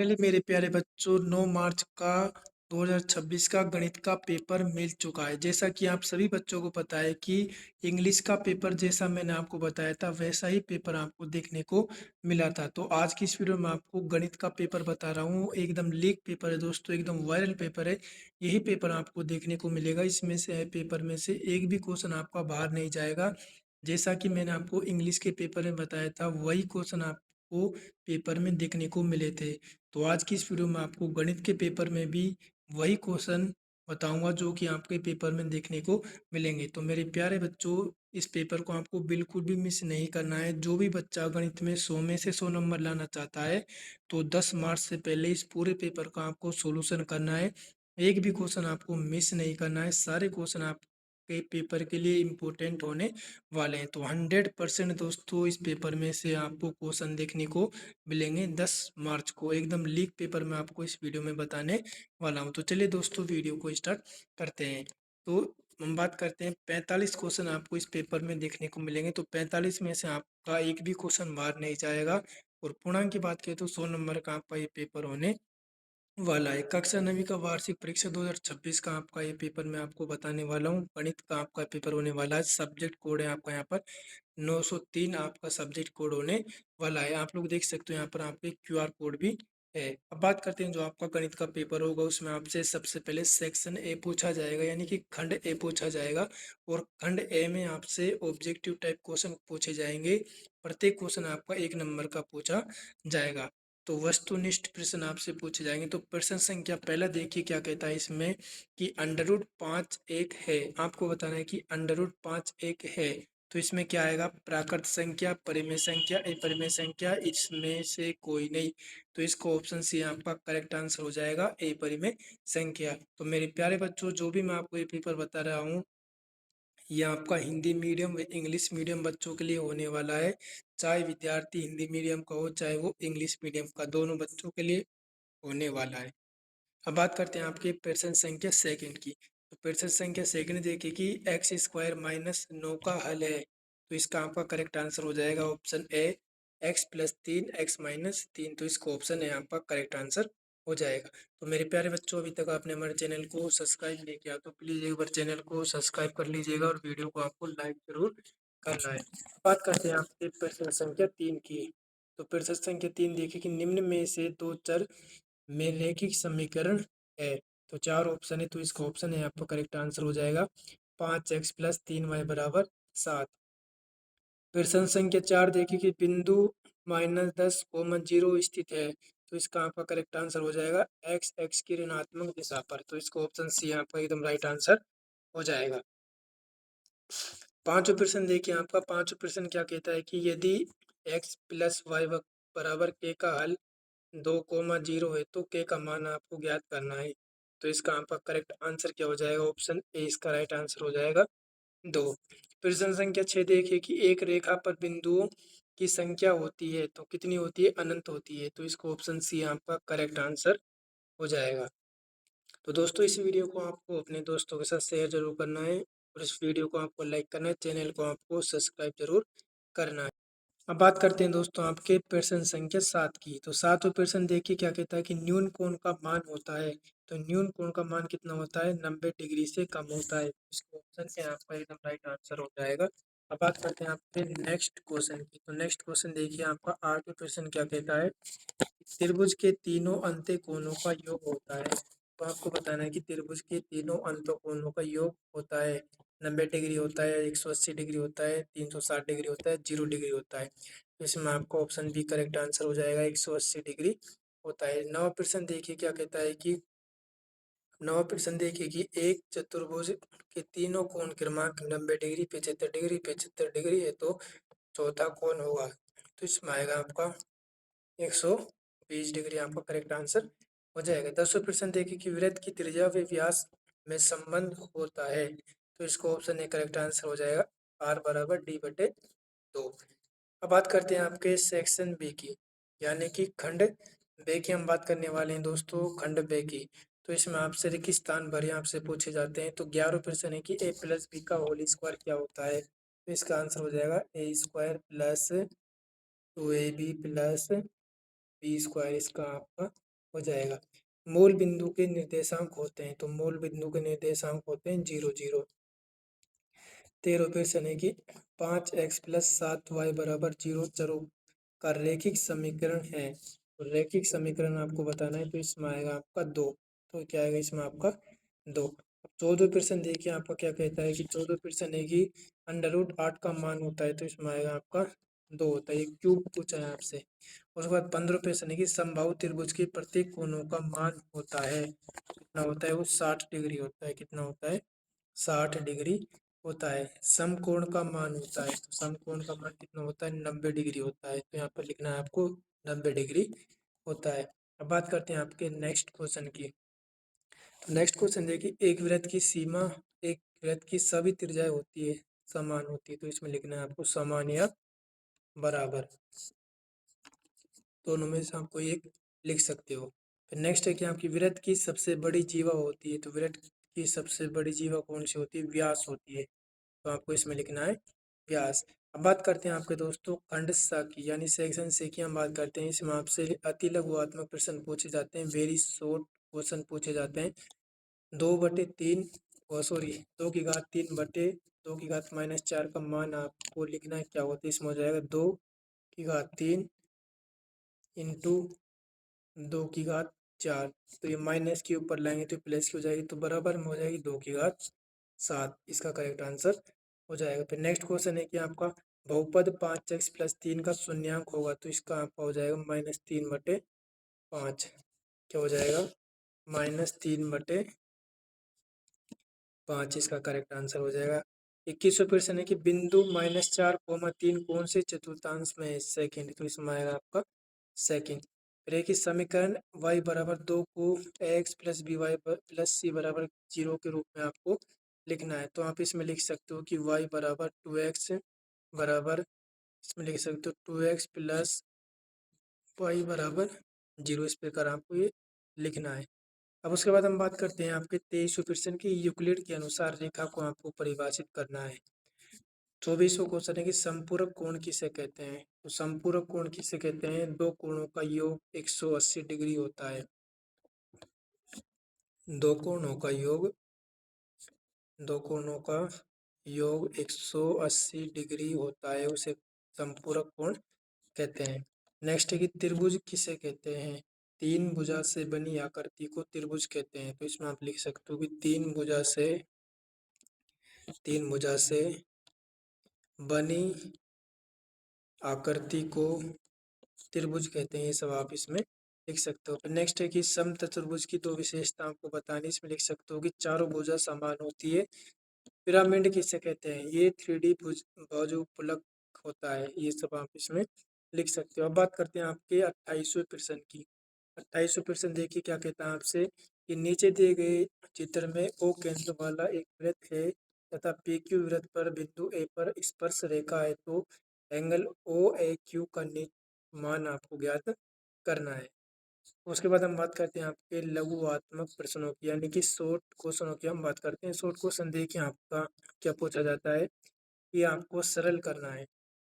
Finally मेरे प्यारे बच्चों 9 मार्च का 2026 का गणित का पेपर मिल चुका है। जैसा कि आप सभी बच्चों को पता है कि इंग्लिश का पेपर जैसा मैंने आपको बताया था वैसा ही पेपर आपको देखने को मिला था। तो आज की इस वीडियो में आपको गणित का पेपर बता रहा हूँ। एकदम लीक पेपर है दोस्तों, एकदम वायरल पेपर है। यही पेपर आपको देखने को मिलेगा। इसमें से पेपर में से एक भी क्वेश्चन आपका बाहर नहीं जाएगा। जैसा कि मैंने आपको इंग्लिश के पेपर में बताया था वही क्वेश्चन आपको पेपर में देखने को मिले थे। तो आज की इस वीडियो में आपको गणित के पेपर में भी वही क्वेश्चन बताऊंगा जो कि आपके पेपर में देखने को मिलेंगे। तो मेरे प्यारे बच्चों, इस पेपर को आपको बिल्कुल भी मिस नहीं करना है। जो भी बच्चा गणित में 100 में से 100 नंबर लाना चाहता है तो 10 मार्च से पहले इस पूरे पेपर का आपको सोल्यूशन करना है। एक भी क्वेश्चन आपको मिस नहीं करना है। सारे क्वेश्चन आपके पेपर के लिए इम्पोर्टेंट होने वाले हैं। तो 100% दोस्तों इस पेपर में से आपको क्वेश्चन देखने को मिलेंगे 10 मार्च को। एकदम लीक पेपर मैं आपको इस वीडियो में बताने वाला हूं। तो चलिए दोस्तों वीडियो को स्टार्ट करते हैं। तो हम बात करते हैं 45 क्वेश्चन आपको इस पेपर में देखने को मिलेंगे। तो 45 में से आपका एक भी क्वेश्चन बाहर नहीं जाएगा। और पूर्णांक की बात करें तो 100 नंबर का आपका ये पेपर होने वाला है। कक्षा 9वीं का वार्षिक परीक्षा 2026 का आपका ये पेपर मैं आपको बताने वाला हूँ। गणित का आपका पेपर होने वाला है। सब्जेक्ट कोड है आपका यहाँ पर 903 आपका सब्जेक्ट कोड होने वाला है। आप लोग देख सकते हो यहाँ पर आपके क्यूआर कोड भी है। अब बात करते हैं जो आपका गणित का पेपर होगा उसमें आपसे सबसे पहले सेक्शन ए पूछा जाएगा, यानी कि खंड ए पूछा जाएगा। और खंड ए में आपसे ऑब्जेक्टिव टाइप क्वेश्चन पूछे जाएंगे। प्रत्येक क्वेश्चन आपका 1 नंबर का पूछा जाएगा। तो वस्तुनिष्ठ प्रश्न आपसे पूछे जाएंगे। तो प्रश्न संख्या पहला देखिए क्या कहता है इसमें कि अंडर रूट 5 एक है। आपको बताना है कि अंडर रूट 5 एक है। तो इसमें क्या आएगा, प्राकृत संख्या, परिमेय संख्या, अपरिमेय संख्या, इसमें से कोई नहीं। तो इसको ऑप्शन सी आपका करेक्ट आंसर हो जाएगा, अपरिमेय संख्या। तो मेरे प्यारे बच्चों, जो भी मैं आपको ये पेपर बता रहा हूँ ये आपका हिंदी मीडियम व इंग्लिश मीडियम बच्चों के लिए होने वाला है। चाहे विद्यार्थी हिंदी मीडियम का हो चाहे वो इंग्लिश मीडियम का, दोनों बच्चों के लिए होने वाला है। अब बात करते हैं आपके प्रश्न संख्या सेकंड की। तो प्रश्न संख्या सेकंड देखिए कि x² - 9 का हल है। तो इसका आपका करेक्ट आंसर हो जाएगा ऑप्शन ए, x+3 x-3। तो इसको ऑप्शन ए आपका करेक्ट आंसर हो जाएगा। तो मेरे प्यारे बच्चों, अभी तक आपने हमारे चैनल को सब्सक्राइब नहीं किया तो प्लीज़ एक बार चैनल को सब्सक्राइब कर लीजिएगा और वीडियो को आपको लाइक जरूर करना है। बात करते हैं आपके प्रश्न संख्या 3 की। तो प्रश्न संख्या 3 देखिए कि निम्न में से दो चर में रैखिक समीकरण है। तो चार ऑप्शन है तो इसका ऑप्शन है आपका करेक्ट आंसर हो जाएगा 5x+3y = 7। प्रश्न संख्या 4 देखिए कि बिंदु -10, 0 स्थित है। तो इसका आपका करेक्ट आंसर हो जाएगा x की ऋणात्मक दिशा पर। तो इसको ऑप्शन सी आपका एकदम राइट आंसर हो जाएगा। पांचवा प्रश्न देखिए आपका पांचवा प्रश्न क्या कहता है कि यदि x+y बराबर k का हल 2, 0 है तो k का मान आपको ज्ञात करना है। तो इसका आपका करेक्ट आंसर क्या हो जाएगा, ऑप्शन ए इसका राइट आंसर हो जाएगा 2। प्रश्न संख्या 6 देखिए कि एक रेखा पर बिंदुओं की संख्या होती है तो कितनी होती है, अनंत होती है। तो इसको ऑप्शन सी आपका करेक्ट आंसर हो जाएगा। तो दोस्तों इस वीडियो को आपको अपने दोस्तों के साथ शेयर जरूर करना है और इस वीडियो को आपको लाइक करना है, चैनल को आपको सब्सक्राइब जरूर करना है। अब बात करते हैं दोस्तों आपके प्रश्न संख्या 7 की। तो सातवें प्रश्न देखिए क्या कहता है कि न्यून कोण का मान होता है। तो न्यून कोण का मान कितना होता है, 90 डिग्री से कम होता है। इसको ऑप्शन से आपका एकदम राइट आंसर हो जाएगा। अब बात करते हैं आपके नेक्स्ट क्वेश्चन की। तो नेक्स्ट क्वेश्चन देखिए आपका 8वें प्रश्न क्या कहता है, त्रिभुज के तीनों अंत्य कोणों का योग होता है। तो आपको बताना है कि त्रिभुज के तीनों अंत कोणों का योग होता है। 90 डिग्री होता है, 180 डिग्री होता है, 360 डिग्री होता है, 0 डिग्री होता है। तो इसमें आपका ऑप्शन बी करेक्ट आंसर हो जाएगा, 180 डिग्री होता है। नवा प्रश्न देखिए क्या कहता है कि नवा प्रश्न देखिए कि एक चतुर्भुज के तीनों कोण क्रमांक 90 डिग्री, 75 डिग्री, 75 डिग्री है तो चौथा कोण होगा। तो इसमें आएगा आपका 120 डिग्री आपका करेक्ट आंसर हो जाएगा। 10वां प्रश्न देखिए कि वृत्त की त्रिज्या व व्यास में संबंध होता है। तो इसको ऑप्शन ए करेक्ट आंसर हो जाएगा, r = d/2। अब बात करते हैं आपके सेक्शन बी की, यानी कि खंड बे की हम बात करने वाले हैं दोस्तों, खंड बे की। तो इसमें आपसे रेगिस्तान भरे आपसे पूछे जाते हैं। तो 11वां प्रश्न है कि a+b का होल स्क्वायर क्या होता है। तो इसका आंसर हो जाएगा a² + 2ab + b² इसका आपका हो जाएगा। मूल बिंदु के निर्देशांक होते हैं, तो मूल बिंदु के निर्देशांक होते हैं 0 0। 13 यानी कि 5x+7y बराबर 0 चरों का रैखिक समीकरण है। तो रैखिक समीकरण आपको बताना है, तो इसमें आएगा आपका 2। तो क्या आएगा इसमें आपका 2। 14% देखिए आपका क्या कहता है कि 14% है कि √8 का मान होता है, तो इसमें आएगा आपका 2 होता है। ये क्यूब पूछा है आपसे। उसके बाद 15% है कि समबाहु त्रिभुज के प्रत्येक कोणों का मान होता है, कितना होता है वो 60 डिग्री होता है। कितना होता है 60 डिग्री होता है। समकोण का मान होता है, तो समकोण का मान कितना होता है 90 डिग्री होता है। तो यहाँ पर लिखना है आपको 90 डिग्री होता है। अब बात करते हैं आपके नेक्स्ट क्वेश्चन की। तो नेक्स्ट क्वेश्चन देखिए, एक वृत्त की सीमा, एक वृत्त की सभी त्रिज्याएं होती है समान होती है, तो इसमें लिखना है आपको समान या बराबर, दोनों में से आपको एक लिख सकते हो। फिर नेक्स्ट है कि आपकी वृत्त की सबसे बड़ी जीवा होती है, तो वृत्त की सबसे बड़ी जीवा कौन सी होती है, व्यास होती है। तो आपको इसमें लिखना है व्यास। अब बात करते हैं आपके दोस्तों खंड सा की, यानी सेक्शन से की हम बात करते हैं। इसमें आपसे अति लघुआत्मक प्रश्न पूछे जाते हैं, वेरी शॉर्ट क्वेश्चन पूछे जाते हैं। 2/3 सॉरी 2 की घात 3/2 की घात -4 का मान आपको लिखना है क्या होता है। इसमें हो जाएगा 2 की घात 3 इंटू 2 की घात 4। तो ये माइनस के ऊपर लाएंगे तो प्लस की हो जाएगी, तो बराबर में हो जाएगी 2 की घात 7। इसका करेक्ट आंसर हो जाएगा। फिर नेक्स्ट क्वेश्चन है कि आपका बहुपद 5x+3 का शून्यांक होगा, तो इसका आपका हो जाएगा -3/5। क्या हो जाएगा -3/5, इसका करेक्ट आंसर हो जाएगा। 21वां प्रश्न है कि बिंदु -4, 3 कौन से चतुर्थांश में है, सेकंड, तो इसमें आएगा आपका सेकंड। फिर एक ही समीकरण y बराबर 2 को ax+by+c बराबर 0 के रूप में आपको लिखना है, तो आप इसमें लिख सकते हो कि y बराबर 2x बराबर, इसमें लिख सकते हो 2x प्लस y बराबर 0। इस प्रकार आपको ये लिखना है। अब उसके बाद हम बात करते हैं आपके 23वें प्रश्न की, यूक्लिड के अनुसार रेखा को आपको परिभाषित करना है। 24वां क्वेश्चन है कि संपूरक कोण किसे कहते हैं, तो संपूरक कोण किसे कहते हैं, दो कोणों का योग 180 डिग्री होता है। दो कोणों का योग दो कोणों का योग 180 डिग्री होता है, उसे संपूरक कोण कहते हैं। नेक्स्ट है कि त्रिभुज किसे कहते हैं, तीन भुजा से बनी आकृति को त्रिभुज कहते हैं, तो इसमें आप लिख सकते हो कि तीन भुजा से बनी आकृति को त्रिभुज कहते हैं। ये सब आप इसमें लिख सकते हो। फिर नेक्स्ट है कि समचतुर्भुज की दो विशेषता आपको बतानी, इसमें लिख सकते हो कि चारों भुजा समान होती है। पिरामिड किसे कहते हैं, ये 3D बाजू होता है। ये सब आप इसमें लिख सकते हो। अब बात करते हैं आपके 28वें प्रश्न की। 28वें प्रश्न देखिए क्या कहता है आपसे कि नीचे दिए गए चित्र में ओ केंद्र वाला एक वृत्त है तथा पी क्यू वृत्त पर बिंदु ए पर स्पर्श रेखा है, तो एंगल ओ ए क्यू का मान आपको ज्ञात करना है। उसके बाद हम बात करते हैं आपके लघुआत्मक प्रश्नों की, यानी कि शॉर्ट क्वेश्चनों की हम बात करते हैं। शॉर्ट क्वेश्चन देखिए आपका क्या पूछा जाता है कि आपको सरल करना है।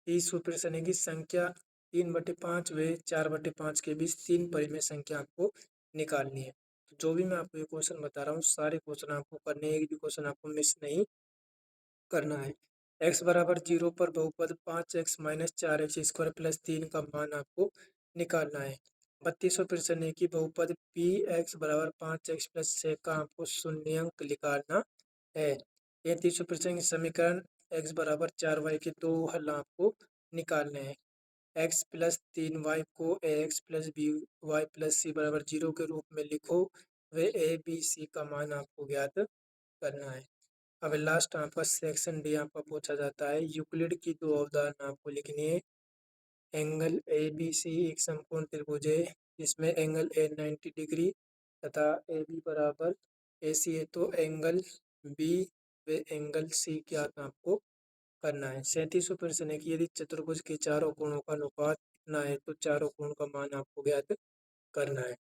30वां प्रश्न है कि संख्या 3/5 व 4/5 के बीच तीन परिमेय संख्या आपको निकालनी है। तो जो भी मैं आपको ये क्वेश्चन बता रहा हूँ सारे क्वेश्चन आपको करने हैं, एक भी क्वेश्चन आपको मिस नहीं करना है। x बराबर 0 पर बहुपद 5x-4x² + 3 का मान आपको निकालना है। 32वां प्रश्न है कि बहुपद पी एक्स बराबर 5x+6 का आपको शून्यंक निकालना है। 33वां प्रश्न की समीकरण x बराबर 4y के दो हल आपको निकालने हैं। x+3y को ax+by+c बराबर 0 के रूप में लिखो व a b c का मान आपको ज्ञात करना है। अब लास्ट आपका सेक्शन डी आपका पूछा जाता है, यूक्लिड की दो अवधारणा आपको लिखनी है। एंगल ए बी सी एक समकोण त्रिभुज है जिसमें एंगल ए 90 डिग्री तथा ए बी बराबर ए सी है, तो एंगल बी व एंगल सी ज्ञात आपको करना है। 37वां प्रश्न है कि यदि चतुर्भुज के चारों कोणों का अनुपात कितना है, तो चारों कोण का मान आपको ज्ञात करना है।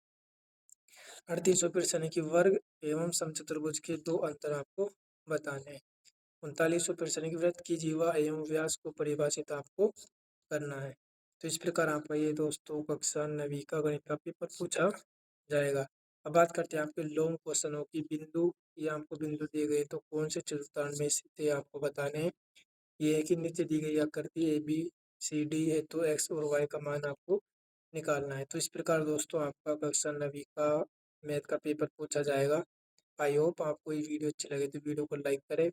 38वां प्रश्न है कि वर्ग एवं समचतुर्भुज के दो अंतर आपको बताने हैं। 39वां प्रश्न है कि वृत्त की जीवा एवं व्यास को परिभाषित आपको करना है। तो इस प्रकार आपका ये दोस्तों कक्षा 9वीं का गणित का पेपर पूछा जाएगा। अब बात करते हैं आपके लॉन्ग क्वेश्चनों की। बिंदु, ये आपको बिंदु दिए गए तो कौन से चतुर्थांश में से आपको बताने हैं। ये है कि नीचे दी गई आकृति ए बी सी डी है तो एक्स और वाई का मान आपको निकालना है। तो इस प्रकार दोस्तों आपका कक्षा 9वीं का मैथ का पेपर पूछा जाएगा। आई होप आपको ये वीडियो अच्छी लगे तो वीडियो को लाइक करें,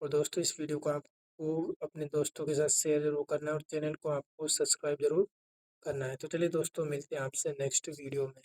और दोस्तों इस वीडियो को आपको अपने दोस्तों के साथ शेयर जरूर करना है, और चैनल को आपको सब्सक्राइब जरूर करना है। तो चलिए दोस्तों, मिलते हैं आपसे नेक्स्ट वीडियो में।